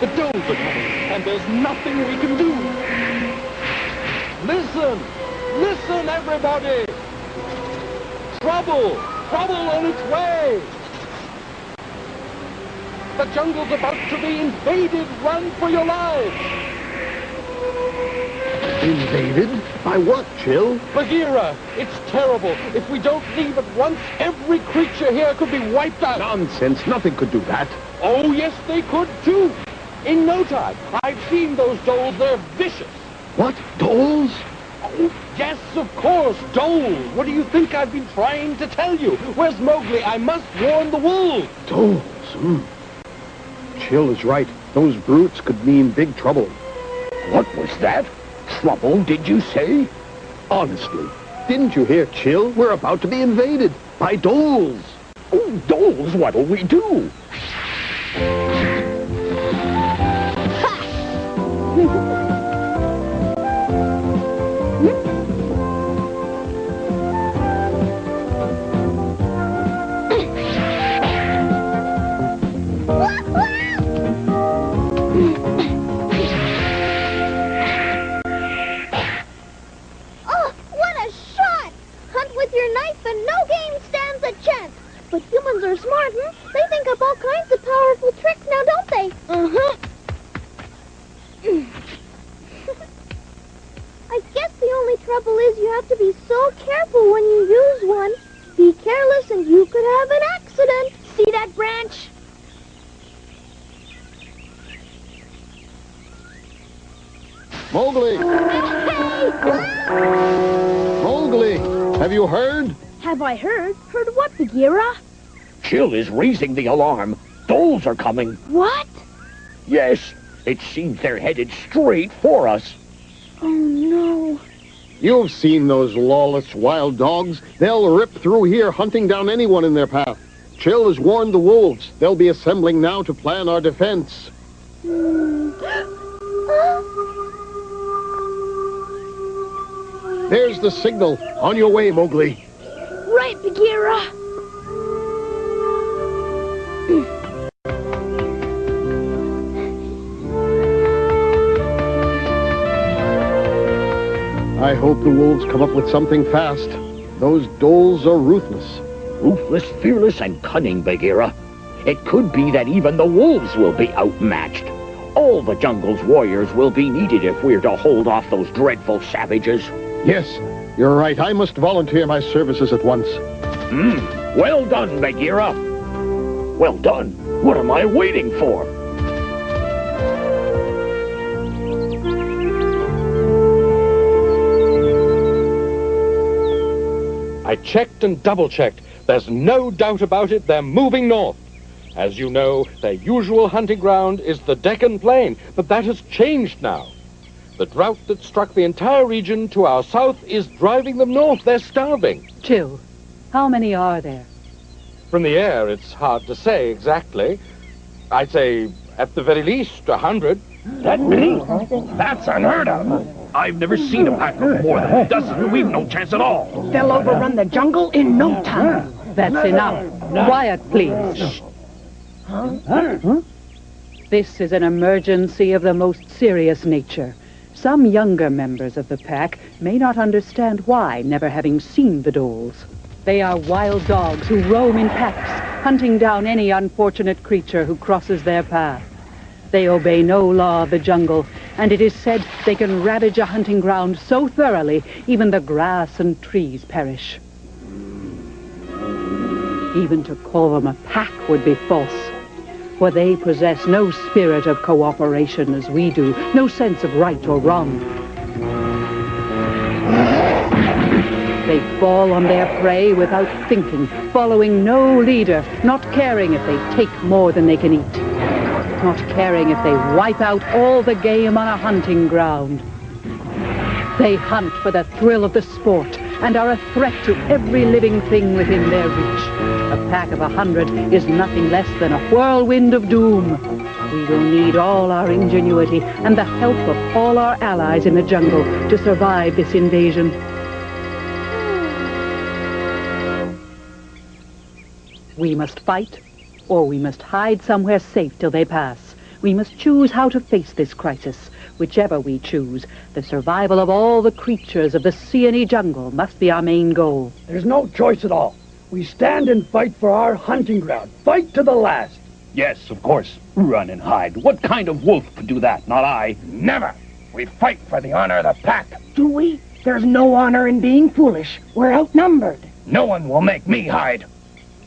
The domes are coming, and there's nothing we can do. Listen! Listen, everybody! Trouble! Trouble on its way! The jungle's about to be invaded! Run for your lives! Invaded? By what, Chill? Bagheera, it's terrible. If we don't leave at once, every creature here could be wiped out. Nonsense. Nothing could do that. Oh, yes, they could, too. In no time. I've seen those Doles. They're vicious. What? Doles? Oh, yes, of course, Doles. What do you think I've been trying to tell you? Where's Mowgli? I must warn the wolves. Doles? Chill is right. Those brutes could mean big trouble. What was that? Trouble, did you say? Honestly, didn't you hear, Chill? We're about to be invaded by Doles. Oh, Doles, what'll we do? But humans are smart, They think up all kinds of powerful tricks now, don't they? Uh-huh. I guess the only trouble is you have to be so careful when you use one. Be careless and you could have an accident. See that branch? Mowgli! Mowgli, have you heard? Have I heard? Heard what, Bagheera? Chill is raising the alarm. Doles are coming. What? Yes, it seems they're headed straight for us. Oh, no. You've seen those lawless wild dogs. They'll rip through here, hunting down anyone in their path. Chill has warned the wolves. They'll be assembling now to plan our defense. There's the signal. On your way, Mowgli. Right, Bagheera. I hope the wolves come up with something fast. Those Doles are ruthless. Ruthless, fearless, and cunning, Bagheera. It could be that even the wolves will be outmatched. All the jungle's warriors will be needed if we're to hold off those dreadful savages. Yes, you're right. I must volunteer my services at once. Well done, Bagheera. Well done. What am I waiting for? I checked and double-checked. There's no doubt about it. They're moving north. As you know, their usual hunting ground is the Deccan Plain, but that has changed now. The drought that struck the entire region to our south is driving them north. They're starving. Chill. How many are there? From the air, it's hard to say exactly. I'd say, at the very least, 100. That many? That's unheard of. I've never seen a pack of more than a dozen. We've no chance at all. They'll overrun the jungle in no time. That's enough. Quiet, please. This is an emergency of the most serious nature. Some younger members of the pack may not understand why, never having seen the Doles. They are wild dogs who roam in packs, hunting down any unfortunate creature who crosses their path. They obey no law of the jungle, and it is said they can ravage a hunting ground so thoroughly, even the grass and trees perish. Even to call them a pack would be false, for they possess no spirit of cooperation as we do, no sense of right or wrong. They fall on their prey without thinking, following no leader, not caring if they take more than they can eat, not caring if they wipe out all the game on a hunting ground. They hunt for the thrill of the sport and are a threat to every living thing within their reach. A pack of 100 is nothing less than a whirlwind of doom. We will need all our ingenuity and the help of all our allies in the jungle to survive this invasion. We must fight, or we must hide somewhere safe till they pass. We must choose how to face this crisis. Whichever we choose, the survival of all the creatures of the Seeonee jungle must be our main goal. There's no choice at all. We stand and fight for our hunting ground. Fight to the last. Yes, of course. Run and hide. What kind of wolf could do that? Not I. Never. We fight for the honor of the pack. Do we? There's no honor in being foolish. We're outnumbered. No one will make me hide.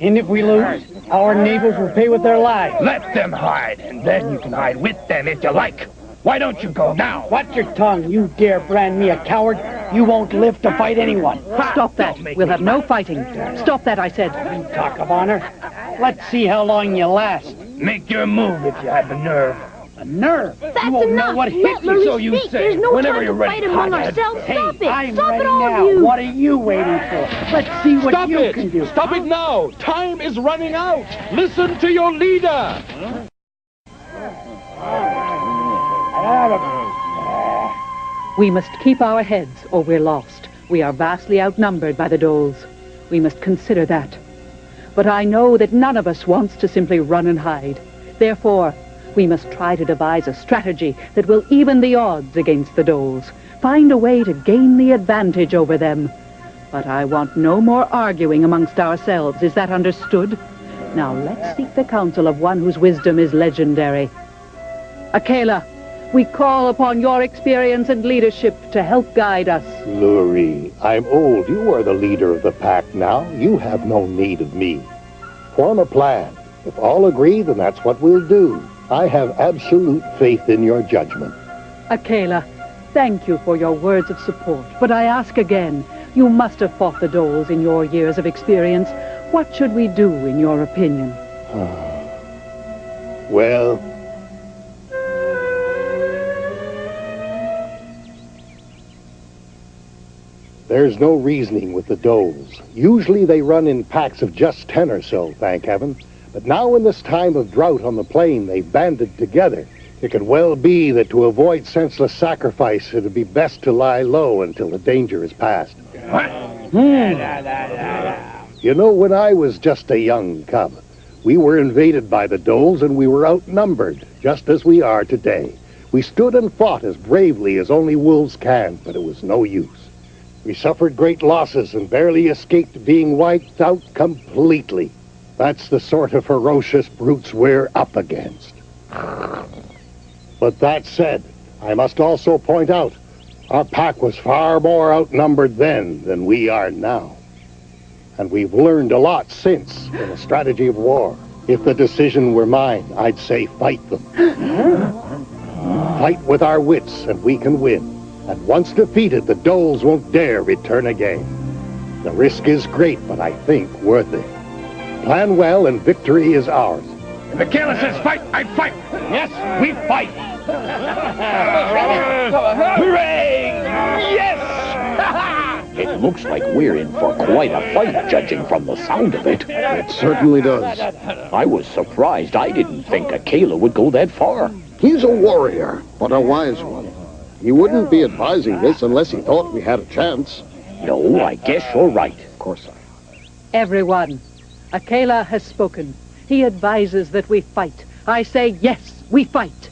And if we lose, our neighbors will pay with their lives. Let them hide, and then you can hide with them if you like. Why don't you go now? Watch your tongue. You dare brand me a coward. You won't live to fight anyone. Stop that. We'll have no fighting. Stop that, I said. You talk of honor. Let's see how long you last. Make your move if you have the nerve. A nerve. That's you won't enough. know what hit Let you, Marie so you speak. say. There's no Whenever time you're to ready, fight among hothead. ourselves. Stop it. I'm Stop ready it, all now. of you. What are you waiting for? Let's see what Stop you it! can do. Stop it now! Time is running out! Listen to your leader! We must keep our heads or we're lost. We are vastly outnumbered by the Doles. We must consider that. But I know that none of us wants to simply run and hide. Therefore, we must try to devise a strategy that will even the odds against the Doles. Find a way to gain the advantage over them. But I want no more arguing amongst ourselves. Is that understood? Now let's seek the counsel of one whose wisdom is legendary. Akela, we call upon your experience and leadership to help guide us. Luri, I'm old. You are the leader of the pack now. You have no need of me. Form a plan. If all agree, then that's what we'll do. I have absolute faith in your judgment. Akela, thank you for your words of support. But I ask again, you must have fought the Doles in your years of experience. What should we do, in your opinion? Well, there's no reasoning with the Doles. Usually they run in packs of just 10 or so, thank heaven. But now in this time of drought on the plain, they've banded together. It could well be that to avoid senseless sacrifice, it'd be best to lie low until the danger is past. You know, when I was just a young cub, we were invaded by the Doles and we were outnumbered, just as we are today. We stood and fought as bravely as only wolves can, but it was no use. We suffered great losses and barely escaped being wiped out completely. That's the sort of ferocious brutes we're up against. But that said, I must also point out, our pack was far more outnumbered then than we are now. And we've learned a lot since in the strategy of war. If the decision were mine, I'd say fight them. Fight with our wits and we can win. And once defeated, the Doles won't dare return again. The risk is great, but I think worth it. Plan well and victory is ours. If Akela says fight, I fight. Yes, we fight. Hooray! Yes! It looks like we're in for quite a fight, judging from the sound of it. It certainly does. I was surprised. I didn't think Akela would go that far. He's a warrior, but a wise one. He wouldn't be advising this unless he thought we had a chance. No, I guess you're right. Of course. Everyone, Akela has spoken. He advises that we fight. I say yes, we fight.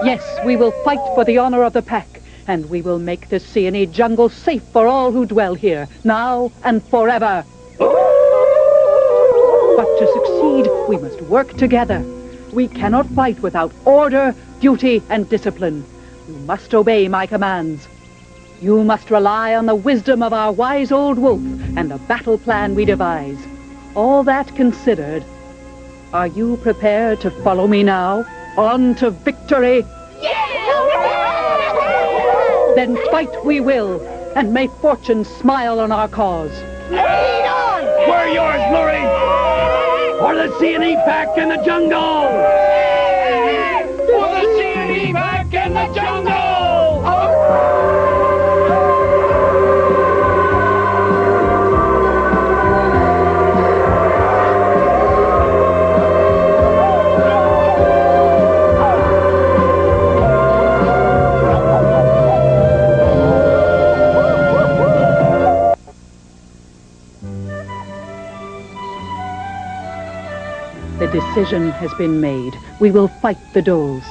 Yes, we will fight for the honor of the pack, and we will make the Seeonee jungle safe for all who dwell here, now and forever. But to succeed, we must work together. We cannot fight without order, duty, and discipline. You must obey my commands. You must rely on the wisdom of our wise old wolf and the battle plan we devise. All that considered, are you prepared to follow me now? On to victory! Then fight we will, and may fortune smile on our cause. We're yours, Luri! For the Seeonee pack in the jungle! For the Seeonee pack in the jungle! decision has been made. We will fight the Doles.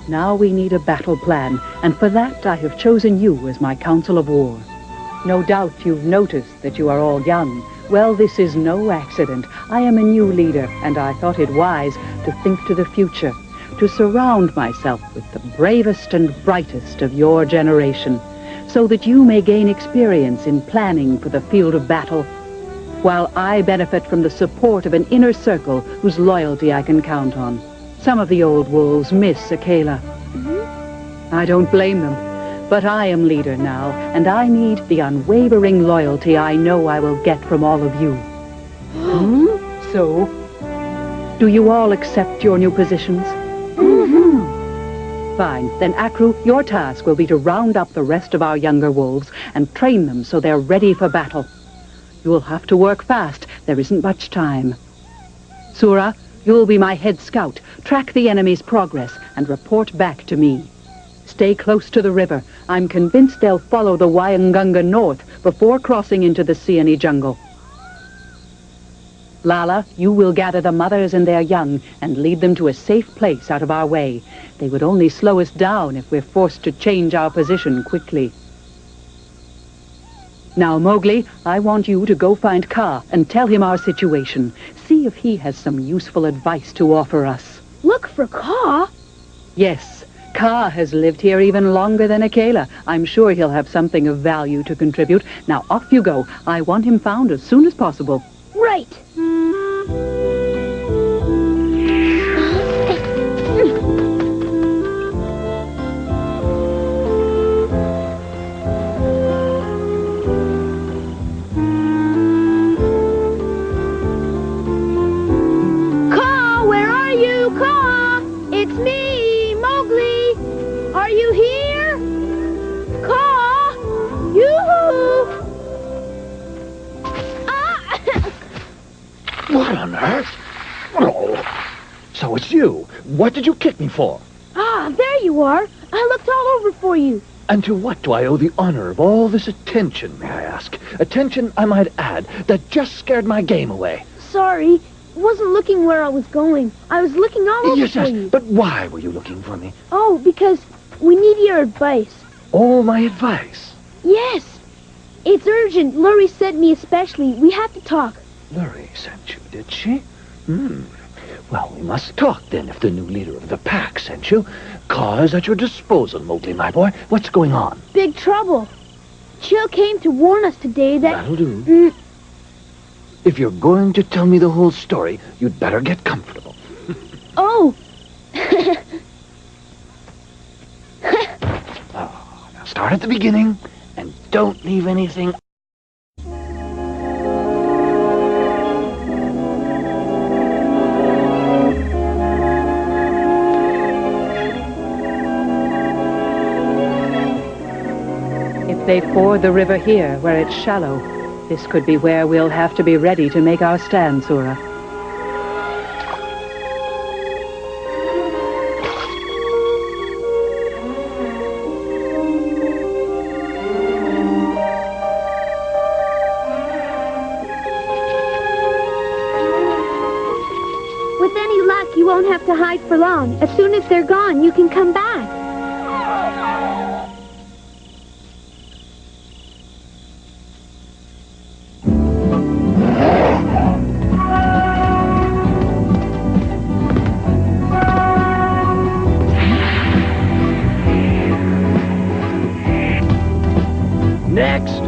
Now we need a battle plan, and for that I have chosen you as my council of war. No doubt you've noticed that you are all young. Well, this is no accident. I am a new leader, and I thought it wise to think to the future, to surround myself with the bravest and brightest of your generation, so that you may gain experience in planning for the field of battle, while I benefit from the support of an inner circle whose loyalty I can count on. Some of the old wolves miss Akela. I don't blame them, but I am leader now, and I need the unwavering loyalty I know I will get from all of you. So, do you all accept your new positions? Fine. Then, Akru, your task will be to round up the rest of our younger wolves and train them so they're ready for battle. You'll have to work fast. There isn't much time. Sura, you'll be my head scout. Track the enemy's progress and report back to me. Stay close to the river. I'm convinced they'll follow the Wyangunga north before crossing into the Siani jungle. Lala, you will gather the mothers and their young and lead them to a safe place out of our way. They would only slow us down if we're forced to change our position quickly. Now, Mowgli, I want you to go find Kaa and tell him our situation. See if he has some useful advice to offer us. Look for Kaa? Yes, Kaa has lived here even longer than Akela. I'm sure he'll have something of value to contribute. Now, off you go. I want him found as soon as possible. Right. Kaa, where are you? Kaa! It's me, Mowgli. Are you here? Kaa! Yoo-hoo! What on earth? Oh, so it's you. What did you kick me for? Ah, there you are. I looked all over for you. And to what do I owe the honor of all this attention, may I ask? Attention, I might add, that just scared my game away. Sorry. Wasn't looking where I was going. I was looking all over Yes, for you. but why were you looking for me? Oh, because we need your advice. All my advice. Yes. It's urgent. Luri sent me especially. We have to talk. Luri sent you, did she? Well, we must talk then if the new leader of the pack sent you. Kaa is at your disposal, Mowgli, my boy. What's going on? Big trouble. Chill came to warn us today that... That'll do. If you're going to tell me the whole story, you'd better get comfortable. Oh. Now start at the beginning, and don't leave anything. If they ford the river here, where it's shallow, this could be where we'll have to be ready to make our stand, Sura. With any luck, you won't have to hide for long. As soon as they're gone, you can come back. Next!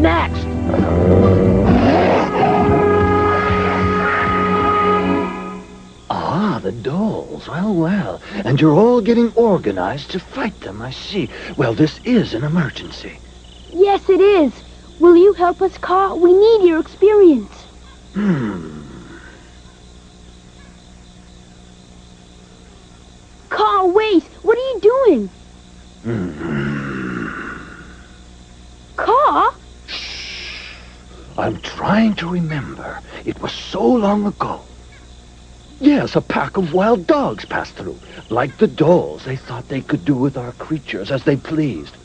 Next! Ah, the dolls. Well, well. And you're all getting organized to fight them, I see. Well, this is an emergency. Yes, it is. Will you help us, Kaa? We need your experience. Kaa, wait! What are you doing? Kaa? I'm trying to remember. It was so long ago. Yes, a pack of wild dogs passed through. Like the dolls, they thought they could do with our creatures as they pleased.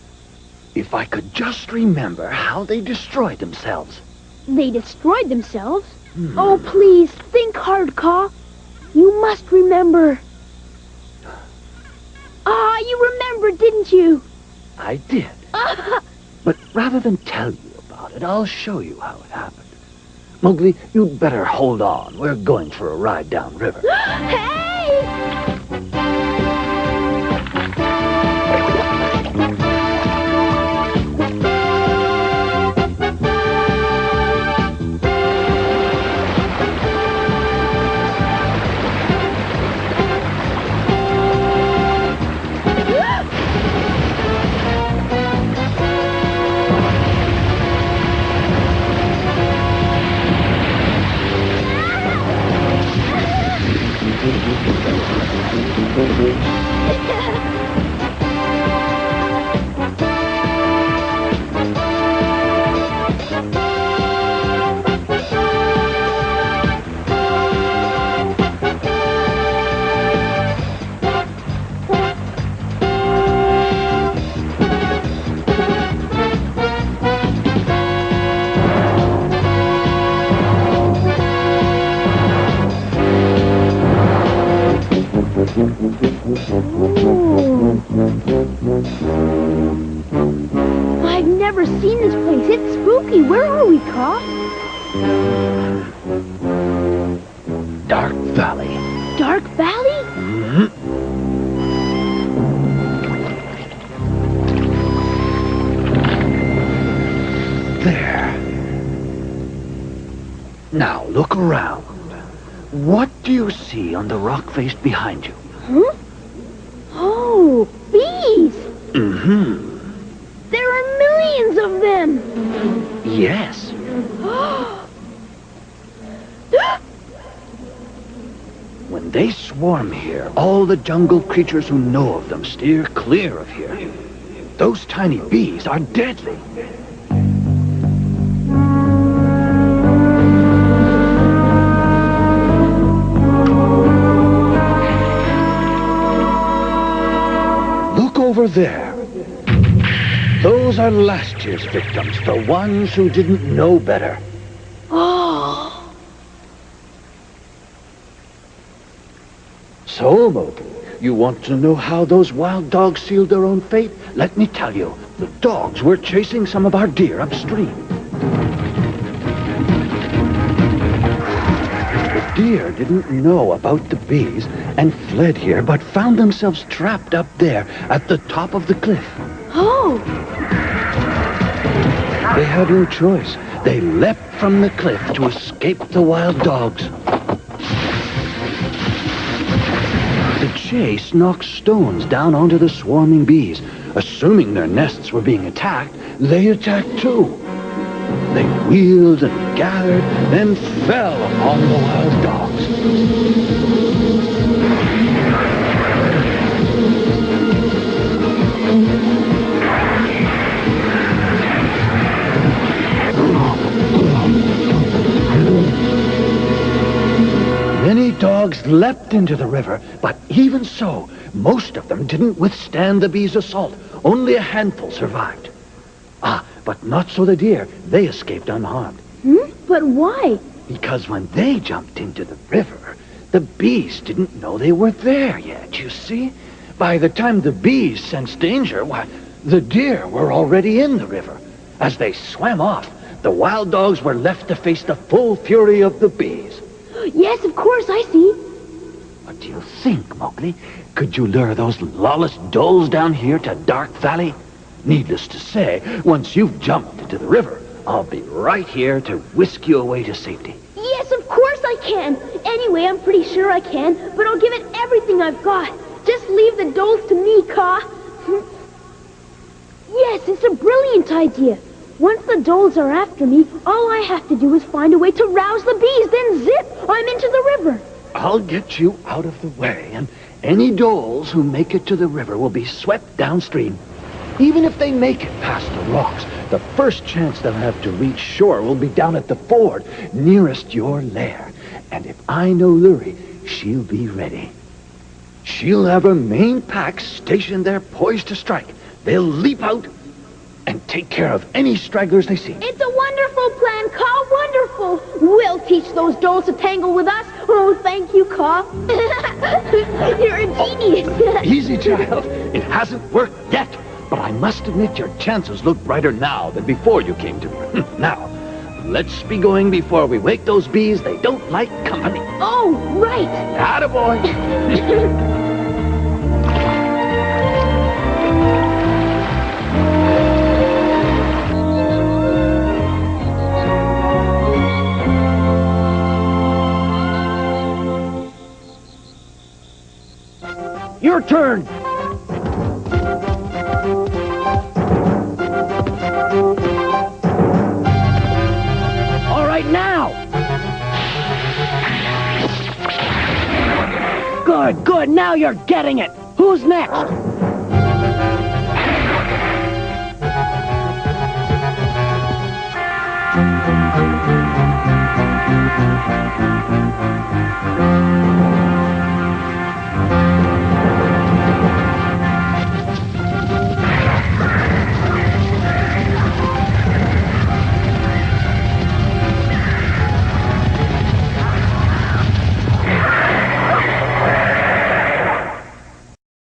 If I could just remember how they destroyed themselves. They destroyed themselves? Oh, please, think hard, Ka. You must remember. Ah, you remembered, didn't you? I did. But rather than tell you about it, I'll show you how it happened. Mowgli, you'd better hold on. We're going for a ride downriver. Hey! I've never seen this place. It's spooky. Where are we, Ka? Dark Valley. Dark Valley? There. Now look around. What do you see on the rock face behind you? Huh? Oh, bees! There are millions of them! Yes. When they swarm here, all the jungle creatures who know of them steer clear of here. Those tiny bees are deadly. Look over there. Those are last year's victims, the ones who didn't know better. Oh! So, Mowgli, you want to know how those wild dogs sealed their own fate? Let me tell you, the dogs were chasing some of our deer upstream. The deer didn't know about the bees and fled here, but found themselves trapped up there at the top of the cliff. Oh! They had no choice. They leapt from the cliff to escape the wild dogs. The chase knocked stones down onto the swarming bees. Assuming their nests were being attacked, they attacked too. They wheeled and gathered, then fell upon the wild dogs. Many dogs leapt into the river, but even so, most of them didn't withstand the bees' assault. Only a handful survived. But not so the deer. They escaped unharmed. But why? Because when they jumped into the river, the bees didn't know they were there yet, you see? By the time the bees sensed danger, why, the deer were already in the river. As they swam off, the wild dogs were left to face the full fury of the bees. Yes, of course, I see. What do you think, Mowgli? Could you lure those lawless doles down here to Dark Valley? Needless to say, once you've jumped into the river, I'll be right here to whisk you away to safety. Yes, of course I can. Anyway, I'm pretty sure I can, but I'll give it everything I've got. Just leave the doles to me, Ka. Yes, it's a brilliant idea. Once the doles are after me, all I have to do is find a way to rouse the bees, then zip, I'm into the river. I'll get you out of the way, and any doles who make it to the river will be swept downstream. Even if they make it past the rocks, the first chance they'll have to reach shore will be down at the ford, nearest your lair. And if I know Luri, she'll be ready. She'll have her main pack stationed there poised to strike. They'll leap out take care of any stragglers they see. It's a wonderful plan, Caw. Wonderful. We'll teach those dolls to tangle with us. Oh, thank you, Caw. You're a genius. Easy, child. It hasn't worked yet. But I must admit your chances look brighter now than before you came to me. Now, let's be going before we wake those bees. They don't like company. Oh, right. Attaboy. Your turn. All right, now. Good, good. Now you're getting it. Who's next?